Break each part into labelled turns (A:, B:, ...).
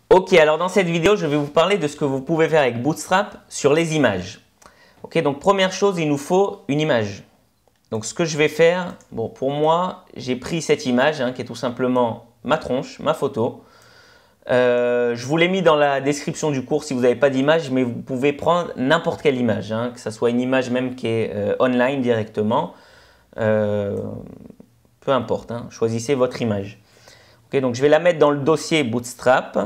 A: Ok, alors dans cette vidéo, je vais vous parler de ce que vous pouvez faire avec Bootstrap sur les images. Ok, donc première chose, il nous faut une image. Donc ce que je vais faire, bon pour moi, j'ai pris cette image qui est tout simplement ma tronche, ma photo. Je vous l'ai mis dans la description du cours si vous n'avez pas d'image, mais vous pouvez prendre n'importe quelle image, que ce soit une image même qui est online directement. Peu importe, choisissez votre image. Ok, donc je vais la mettre dans le dossier Bootstrap.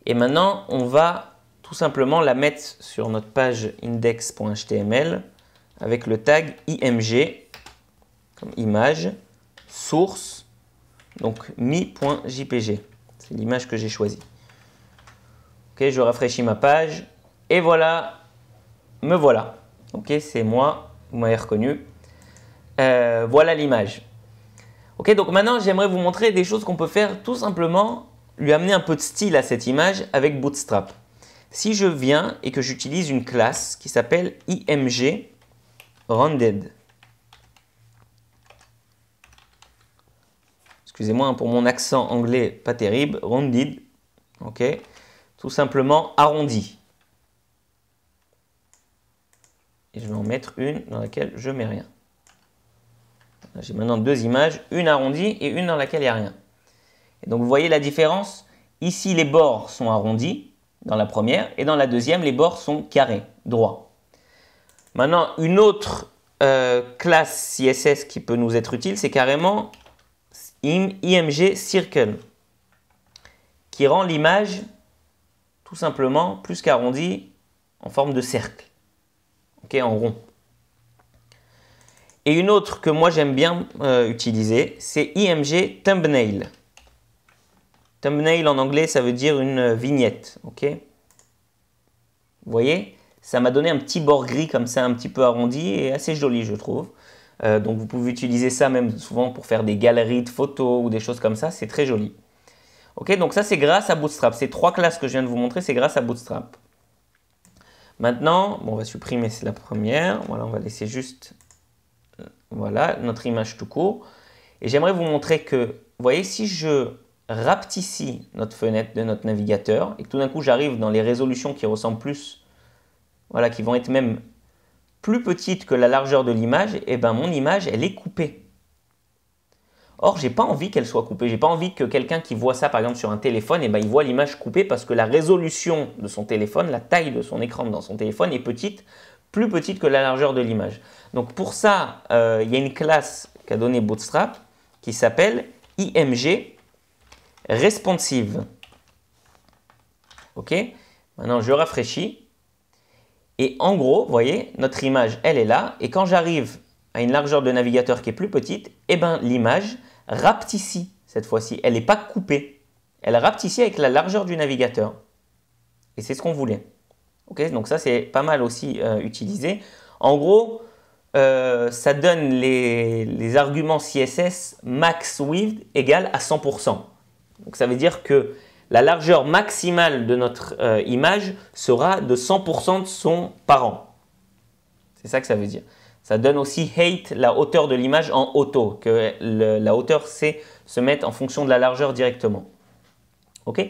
A: Et maintenant, on va tout simplement la mettre sur notre page index.html avec le tag img comme image, source, donc mi.jpg. C'est l'image que j'ai choisie. Ok, je rafraîchis ma page et voilà, me voilà. Ok, c'est moi, vous m'avez reconnu. Voilà l'image. Ok, donc maintenant j'aimerais vous montrer des choses qu'on peut faire tout simplement, lui amener un peu de style à cette image avec Bootstrap. Si je viens et que j'utilise une classe qui s'appelle img rounded. Excusez-moi pour mon accent anglais pas terrible, rounded, ok, tout simplement arrondi. Et je vais en mettre une dans laquelle je mets rien. J'ai maintenant deux images, une arrondie et une dans laquelle il n'y a rien. Et donc vous voyez la différence. Ici les bords sont arrondis dans la première et dans la deuxième les bords sont carrés, droits. Maintenant une autre classe CSS qui peut nous être utile, c'est carrément img circle qui rend l'image tout simplement plus qu'arrondie en forme de cercle, ok, en rond. Et une autre que moi j'aime bien utiliser, c'est img thumbnail. Thumbnail en anglais, ça veut dire une vignette, ok. Vous voyez, ça m'a donné un petit bord gris comme ça, un petit peu arrondi et assez joli, je trouve. Donc vous pouvez utiliser ça même souvent pour faire des galeries de photos ou des choses comme ça, c'est très joli. Ok, donc ça c'est grâce à Bootstrap. Ces trois classes que je viens de vous montrer, c'est grâce à Bootstrap. Maintenant, bon, on va supprimer la première. Voilà, on va laisser juste voilà, notre image tout court. Et j'aimerais vous montrer que, vous voyez, si je rapetissis notre fenêtre de notre navigateur et que tout d'un coup j'arrive dans les résolutions qui ressemblent plus, voilà, qui vont être même plus petites que la largeur de l'image, et ben mon image elle est coupée. Or j'ai pas envie qu'elle soit coupée, j'ai pas envie que quelqu'un qui voit ça par exemple sur un téléphone, et ben il voit l'image coupée parce que la résolution de son téléphone, la taille de son écran dans son téléphone est petite, plus petite que la largeur de l'image. Donc pour ça, il y a une classe qu'a donnée Bootstrap qui s'appelle img responsive. Ok, maintenant je rafraîchis et en gros, vous voyez, notre image elle est là et quand j'arrive à une largeur de navigateur qui est plus petite, et ben l'image rapetissit cette fois-ci. Elle n'est pas coupée, elle rapetissit avec la largeur du navigateur et c'est ce qu'on voulait. Ok, donc ça c'est pas mal aussi utilisé. En gros, ça donne les arguments CSS max width égale à 100%. Donc ça veut dire que la largeur maximale de notre image sera de 100% de son parent. C'est ça que ça veut dire. Ça donne aussi height, la hauteur de l'image en auto, que la hauteur sait se mettre en fonction de la largeur directement. Ok ?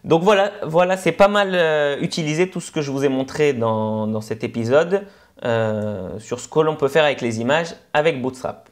A: Donc voilà, c'est pas mal utilisé tout ce que je vous ai montré dans cet épisode sur ce que l'on peut faire avec les images avec Bootstrap.